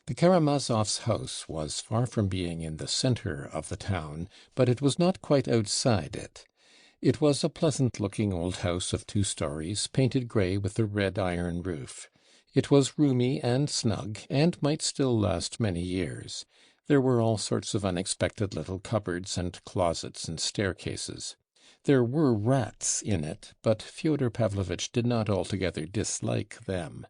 The Karamazovs' house was far from being in the centre of the town, but it was not quite outside it. It was a pleasant-looking old house of 2 stories, painted grey with a red iron roof. It was roomy and snug, and might still last many years. There were all sorts of unexpected little cupboards and closets and staircases. There were rats in it, but Fyodor Pavlovitch did not altogether dislike them.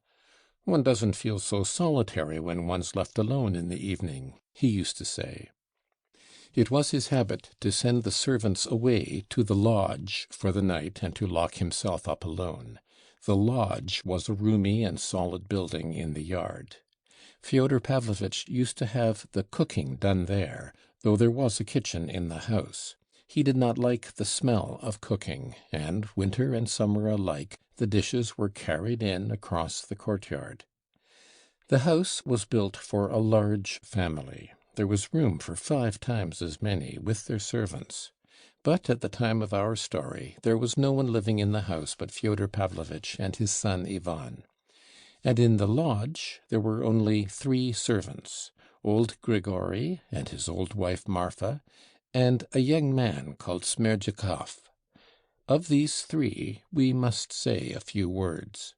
"One doesn't feel so solitary when one's left alone in the evening," he used to say. It was his habit to send the servants away to the lodge for the night and to lock himself up alone. The lodge was a roomy and solid building in the yard. Fyodor Pavlovitch used to have the cooking done there, though there was a kitchen in the house. He did not like the smell of cooking, and, winter and summer alike, the dishes were carried in across the courtyard. The house was built for a large family. There was room for 5 times as many, with their servants. But at the time of our story there was no one living in the house but Fyodor Pavlovitch and his son Ivan. And in the lodge there were only 3 servants, old Grigory and his old wife Marfa, and a young man called Smerdyakov. Of these 3 we must say a few words.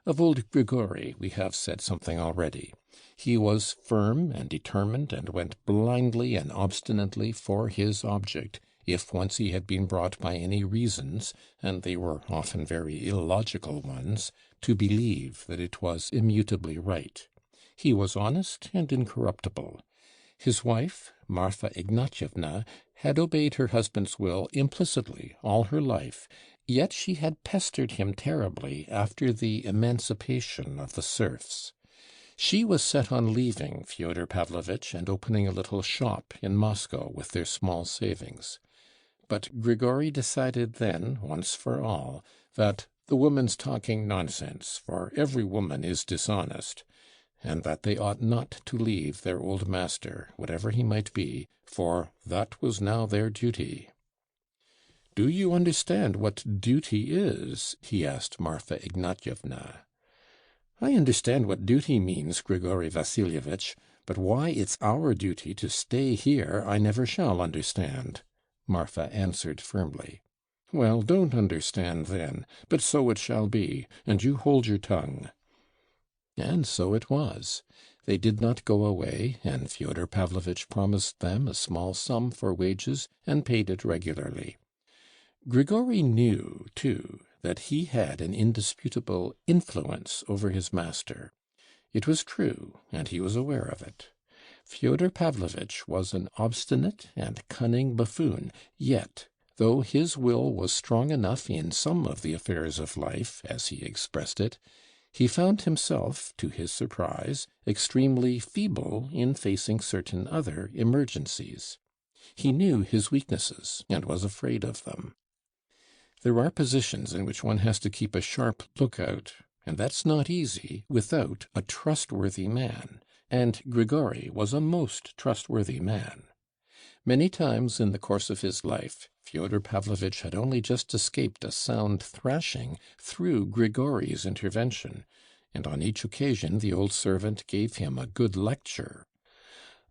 Of old Grigory we have said something already. He was firm and determined, and went blindly and obstinately for his object, if once he had been brought by any reasons, and they were often very illogical ones, to believe that it was immutably right. He was honest and incorruptible. His wife, Marfa Ignatyevna, had obeyed her husband's will implicitly all her life, yet she had pestered him terribly after the emancipation of the serfs. She was set on leaving Fyodor Pavlovitch and opening a little shop in Moscow with their small savings. But Grigory decided then, once for all, that the woman's talking nonsense, for every woman is dishonest, and that they ought not to leave their old master, whatever he might be, for that was now their duty. "Do you understand what duty is?" he asked Marfa Ignatyevna. "I understand what duty means, Grigory Vassilyevitch, but why it's our duty to stay here I never shall understand," Marfa answered firmly. "Well, don't understand then, but so it shall be, and you hold your tongue." And so it was. They did not go away, and Fyodor Pavlovitch promised them a small sum for wages, and paid it regularly. Grigory knew, too, that he had an indisputable influence over his master. It was true, and he was aware of it. Fyodor Pavlovitch was an obstinate and cunning buffoon, yet, though his will was strong enough in some of the affairs of life, as he expressed it, he found himself, to his surprise, extremely feeble in facing certain other emergencies. He knew his weaknesses, and was afraid of them. There are positions in which one has to keep a sharp lookout, and that's not easy without a trustworthy man, and Grigory was a most trustworthy man. Many times in the course of his life Fyodor Pavlovitch had only just escaped a sound thrashing through Grigory's intervention, and on each occasion the old servant gave him a good lecture.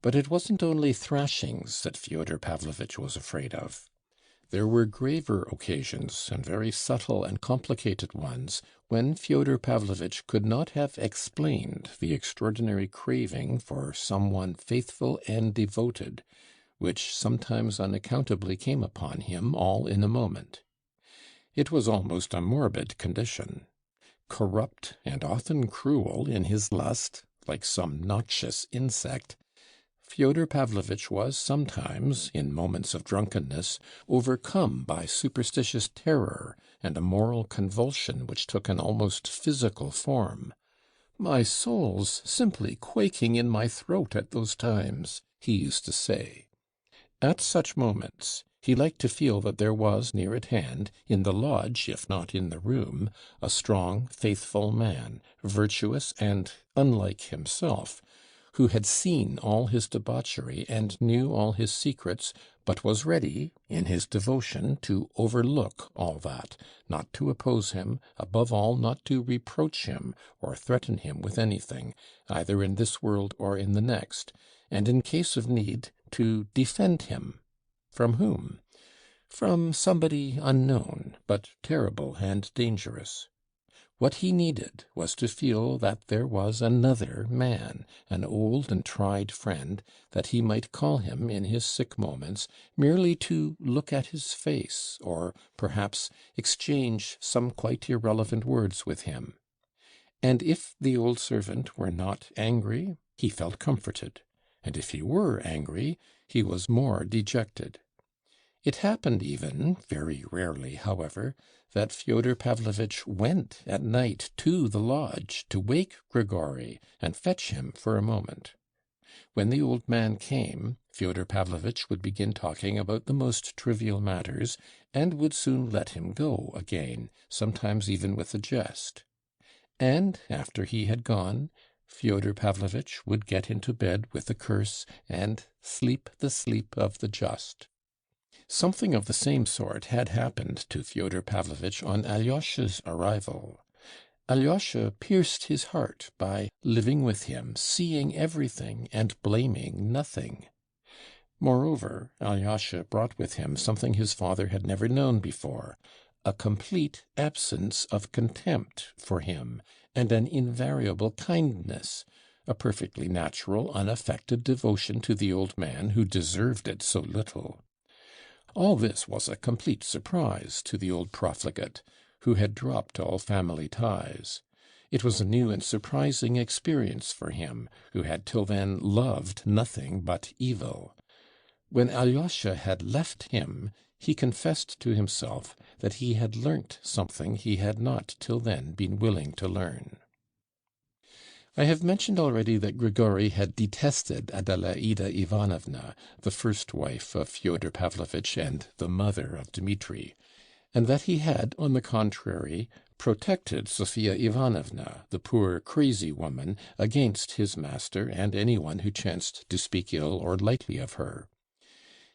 But it wasn't only thrashings that Fyodor Pavlovitch was afraid of. There were graver occasions, and very subtle and complicated ones, when Fyodor Pavlovitch could not have explained the extraordinary craving for some one faithful and devoted, which sometimes unaccountably came upon him all in a moment. It was almost a morbid condition. Corrupt and often cruel in his lust, like some noxious insect, Fyodor Pavlovitch was sometimes, in moments of drunkenness, overcome by superstitious terror and a moral convulsion which took an almost physical form. "My soul's simply quaking in my throat at those times," he used to say. At such moments he liked to feel that there was near at hand, in the lodge if not in the room, a strong, faithful man, virtuous and unlike himself, who had seen all his debauchery and knew all his secrets, but was ready, in his devotion, to overlook all that, not to oppose him, above all not to reproach him or threaten him with anything, either in this world or in the next, and in case of need to defend him. From whom? From somebody unknown, but terrible and dangerous. What he needed was to feel that there was another man, an old and tried friend, that he might call him in his sick moments, merely to look at his face, or perhaps exchange some quite irrelevant words with him. And if the old servant were not angry, he felt comforted, and if he were angry, he was more dejected. It happened even, very rarely, however, that Fyodor Pavlovitch went at night to the lodge to wake Grigory and fetch him for a moment. When the old man came, Fyodor Pavlovitch would begin talking about the most trivial matters, and would soon let him go again, sometimes even with a jest. And after he had gone, Fyodor Pavlovitch would get into bed with a curse and sleep the sleep of the just. Something of the same sort had happened to Fyodor Pavlovitch on Alyosha's arrival. Alyosha pierced his heart by living with him, seeing everything, and blaming nothing. Moreover, Alyosha brought with him something his father had never known before, a complete absence of contempt for him, and an invariable kindness, a perfectly natural, unaffected devotion to the old man who deserved it so little. All this was a complete surprise to the old profligate, who had dropped all family ties. It was a new and surprising experience for him, who had till then loved nothing but evil. When Alyosha had left him, he confessed to himself that he had learnt something he had not till then been willing to learn. I have mentioned already that Grigory had detested Adelaida Ivanovna, the first wife of Fyodor Pavlovitch and the mother of Dmitri, and that he had, on the contrary, protected Sophia Ivanovna, the poor crazy woman, against his master and any one who chanced to speak ill or lightly of her.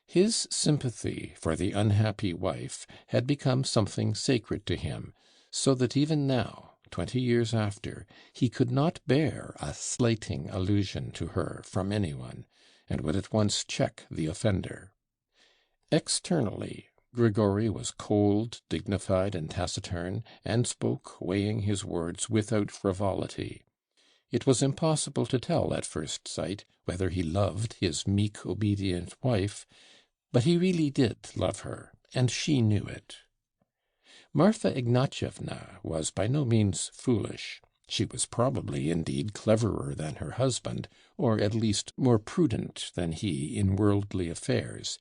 His sympathy for the unhappy wife had become something sacred to him, so that even now, 20 years after, he could not bear a slighting allusion to her from any one, and would at once check the offender. Externally, Grigory was cold, dignified, and taciturn, and spoke, weighing his words, without frivolity. It was impossible to tell at first sight whether he loved his meek, obedient wife, but he really did love her, and she knew it. Marfa Ignatyevna was by no means foolish. She was probably, indeed, cleverer than her husband, or at least more prudent than he in worldly affairs,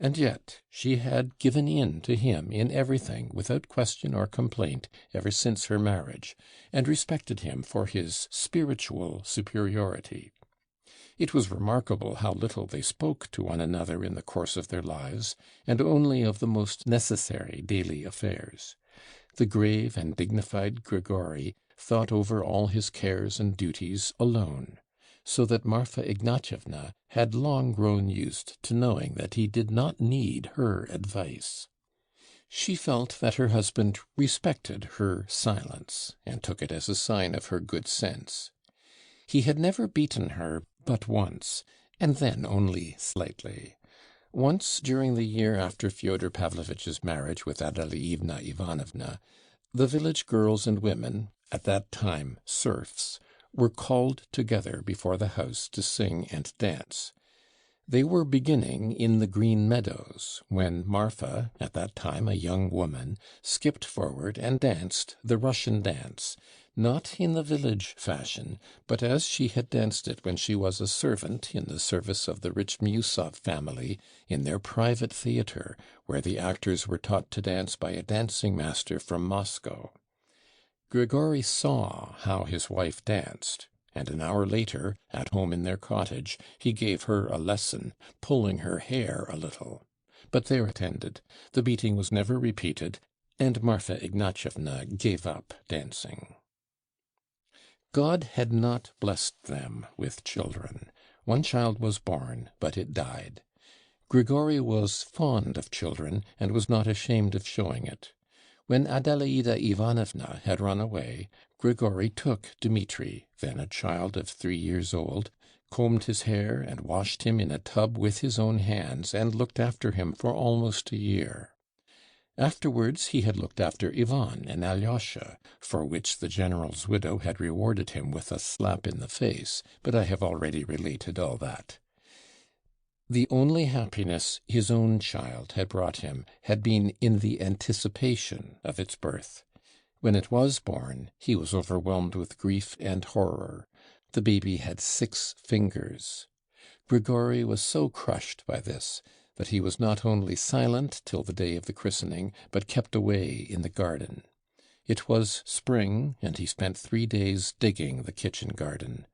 and yet she had given in to him in everything, without question or complaint, ever since her marriage, and respected him for his spiritual superiority. It was remarkable how little they spoke to one another in the course of their lives, and only of the most necessary daily affairs. The grave and dignified Grigory thought over all his cares and duties alone, so that Marfa Ignatyevna had long grown used to knowing that he did not need her advice. She felt that her husband respected her silence, and took it as a sign of her good sense. He had never beaten her but once, and then only slightly. Once, during the year after Fyodor Pavlovitch's marriage with Adelaida Ivanovna, the village girls and women, at that time serfs, were called together before the house to sing and dance. They were beginning in the green meadows, when Marfa, at that time a young woman, skipped forward and danced the Russian dance, not in the village fashion, but as she had danced it when she was a servant in the service of the rich Miusov family in their private theatre, where the actors were taught to dance by a dancing master from Moscow. Grigory saw how his wife danced, and an hour later, at home in their cottage, he gave her a lesson, pulling her hair a little. But there it ended. The beating was never repeated, and Marfa Ignatyevna gave up dancing. God had not blessed them with children. One child was born, but it died. Grigory was fond of children, and was not ashamed of showing it. When Adelaida Ivanovna had run away, Grigory took Dmitri, then a child of 3 years old, combed his hair and washed him in a tub with his own hands, and looked after him for almost a year. Afterwards he had looked after Ivan and Alyosha, for which the general's widow had rewarded him with a slap in the face, but I have already related all that. The only happiness his own child had brought him had been in the anticipation of its birth. When it was born, he was overwhelmed with grief and horror. The baby had 6 fingers. Grigory was so crushed by this that he was not only silent till the day of the christening, but kept away in the garden. It was spring, and he spent 3 days digging the kitchen garden.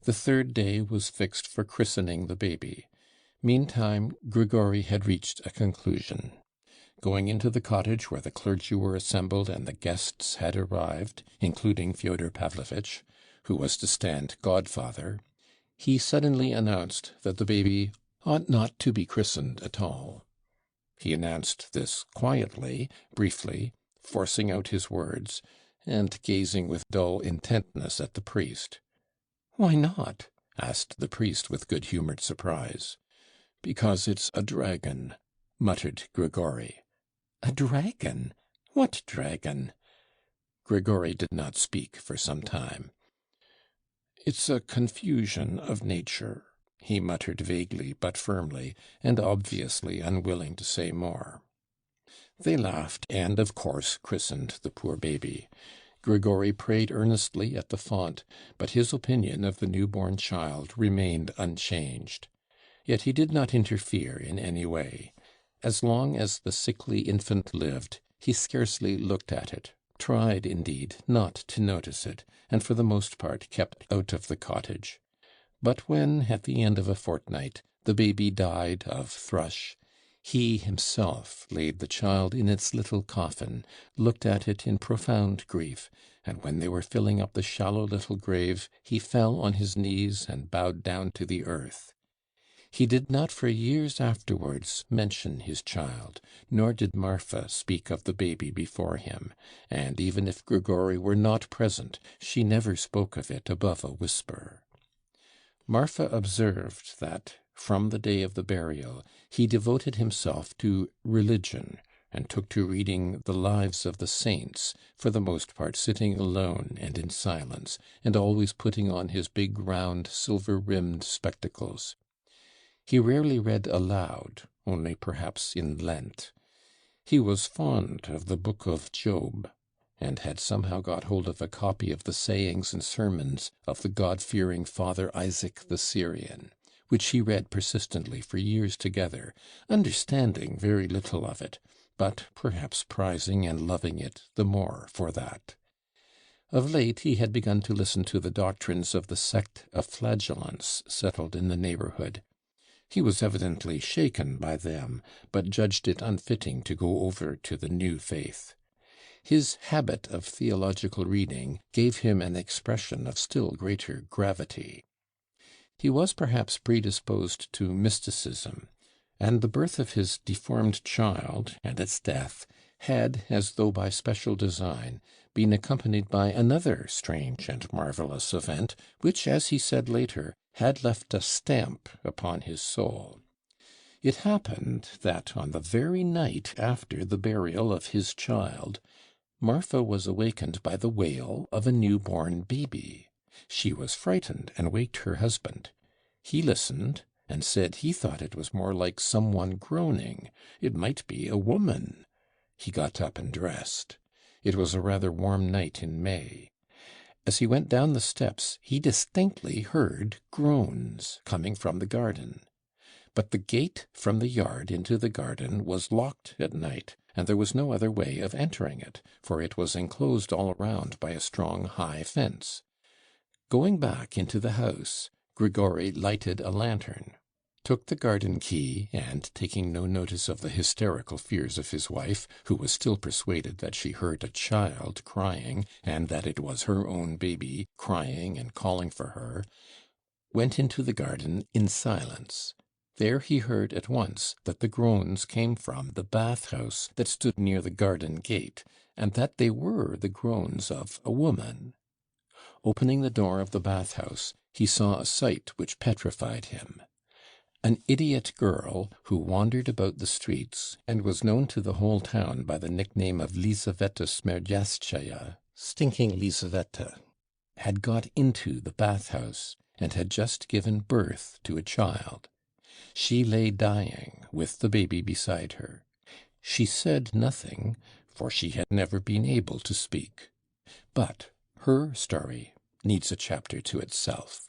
The 3rd day was fixed for christening the baby. Meantime, Grigory had reached a conclusion. Going into the cottage where the clergy were assembled and the guests had arrived, including Fyodor Pavlovitch, who was to stand godfather, he suddenly announced that the baby ought not to be christened at all. He announced this quietly, briefly, forcing out his words, and gazing with dull intentness at the priest. "Why not?" asked the priest with good-humoured surprise. "Because it's a dragon," muttered Grigory. "A dragon? What dragon?" Grigory did not speak for some time. "It's a confusion of nature," he muttered vaguely but firmly, and obviously unwilling to say more. They laughed, and of course christened the poor baby. Grigory prayed earnestly at the font, but his opinion of the newborn child remained unchanged. Yet he did not interfere in any way. As long as the sickly infant lived, he scarcely looked at it, tried, indeed, not to notice it, and for the most part kept out of the cottage. But when, at the end of a fortnight, the baby died of thrush, he himself laid the child in its little coffin, looked at it in profound grief, and when they were filling up the shallow little grave, he fell on his knees and bowed down to the earth. He did not for years afterwards mention his child, nor did Marfa speak of the baby before him, and even if Grigory were not present, she never spoke of it above a whisper. Marfa observed that, from the day of the burial, he devoted himself to religion, and took to reading the lives of the saints, for the most part sitting alone and in silence, and always putting on his big round silver-rimmed spectacles. He rarely read aloud, only perhaps in Lent. He was fond of the book of Job, and had somehow got hold of a copy of the sayings and sermons of the God-fearing Father Isaac the Syrian, which he read persistently for years together, understanding very little of it, but perhaps prizing and loving it the more for that. Of late he had begun to listen to the doctrines of the sect of flagellants settled in the neighbourhood. He was evidently shaken by them, but judged it unfitting to go over to the new faith. His habit of theological reading gave him an expression of still greater gravity. He was perhaps predisposed to mysticism, and the birth of his deformed child and its death had, as though by special design, been accompanied by another strange and marvellous event, which, as he said later, had left a stamp upon his soul. It happened that on the very night after the burial of his child, Marfa was awakened by the wail of a new-born baby. She was frightened and waked her husband. He listened, and said he thought it was more like some one groaning. It might be a woman. He got up and dressed. It was a rather warm night in May. As he went down the steps, he distinctly heard groans coming from the garden. But the gate from the yard into the garden was locked at night, and there was no other way of entering it, for it was enclosed all round by a strong high fence. Going back into the house, Grigory lighted a lantern, took the garden key, and, taking no notice of the hysterical fears of his wife, who was still persuaded that she heard a child crying, and that it was her own baby crying and calling for her, went into the garden in silence. There he heard at once that the groans came from the bath-house that stood near the garden gate, and that they were the groans of a woman. Opening the door of the bath-house, he saw a sight which petrified him. An idiot girl, who wandered about the streets, and was known to the whole town by the nickname of Lizaveta Smerdyastchaya, Stinking Lizaveta, had got into the bath-house, and had just given birth to a child. She lay dying, with the baby beside her. She said nothing, for she had never been able to speak. But her story needs a chapter to itself.